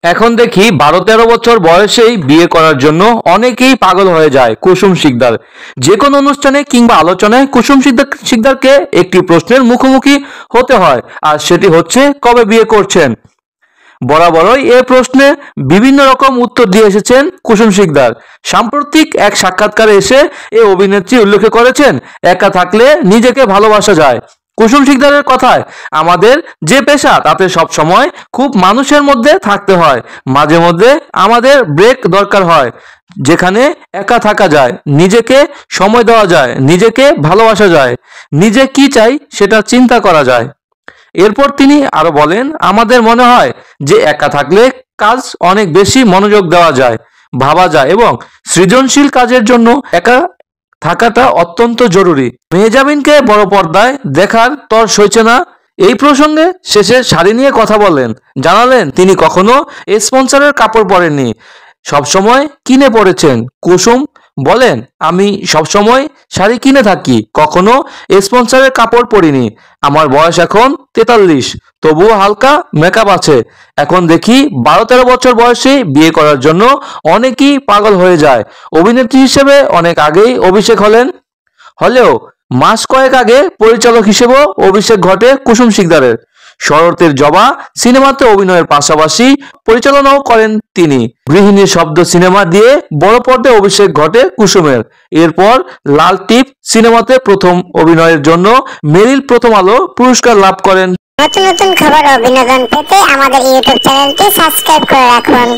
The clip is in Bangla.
এখন দেখি 12-13 বছর বয়সেই বিয়ে করার জন্য অনেকেই পাগল হয়ে যায় কুসুম শিকদার। যে কোনো অনুষ্ঠানে কিংবা আলোচনায় কুসুম শিকদারকে একটি প্রশ্নের মুখোমুখি হতে হয়, আর সেটি হচ্ছে কবে বিয়ে করছেন। বরাবরই এ প্রশ্নে বিভিন্ন রকম উত্তর দিয়ে এসেছেন কুসুম শিকদার। সাম্প্রতিক এক সাক্ষাৎকারে এসে এ অভিনেত্রী উল্লেখ করেছেন, একা থাকলে নিজেকে ভালোবাসা যায়। কুসুম শিকদারের কথায়, আমাদের যে পেশা তাতে সব সময় খুব মানুষের মধ্যে থাকতে হয়, মাঝে মধ্যে আমাদের ব্রেক দরকার হয়, যেখানে একা থাকা যায়, নিজেকে সময় দেওয়া যায়, নিজেকে ভালোবাসা যায়, নিজে কি চাই সেটা চিন্তা করা যায়। এরপর তিনি আরো বলেন, আমাদের মনে হয় যে একা থাকলে কাজ অনেক বেশি মনোযোগ দেওয়া যায়, ভাবা যায় এবং সৃজনশীল কাজের জন্য একা থাকাটা অত্যন্ত জরুরি। মেহজাবিনকে বড় পর্দায় দেখার তর সইছে না। এই প্রসঙ্গে শেষে শাড়ি নিয়ে কথা বলেন, জানালেন তিনি কখনো স্পন্সরের কাপড় পরেননি, সবসময় কিনে পড়েছেন। কুসুম বলেন, আমি সবসময় শাড়ি কিনে থাকি, কখনো স্পন্সরের কাপড় পরিনি। আমার বয়স এখন 43, তবুও হালকা মেকআপ আছে। এখন দেখি 12-13 বছর বয়সে বিয়ে করার জন্য অনেকেই পাগল হয়ে যায়। অভিনেত্রী হিসেবে অনেক আগেই অভিষেক হলেও মাস কয়েক আগে পরিচালক হিসেবেও অভিষেক ঘটে কুসুম শিকদারের। শরতের জবা সিনেমাতে অভিনয়ের পাশাপাশি পরিচালনাও করেন তিনি। গৃহিণীর শব্দ সিনেমা দিয়ে বড় পর্দায় অভিষেক ঘটে কুসুমের। এরপর লাল টিপ সিনেমাতে প্রথম অভিনয়ের জন্য মেরিল প্রথম আলো পুরস্কার লাভ করেন। নতুন নতুন খবর ও বিনোদন পেতে আমাদের ইউটিউব চ্যানেলটি সাবস্ক্রাইব করে রাখুন।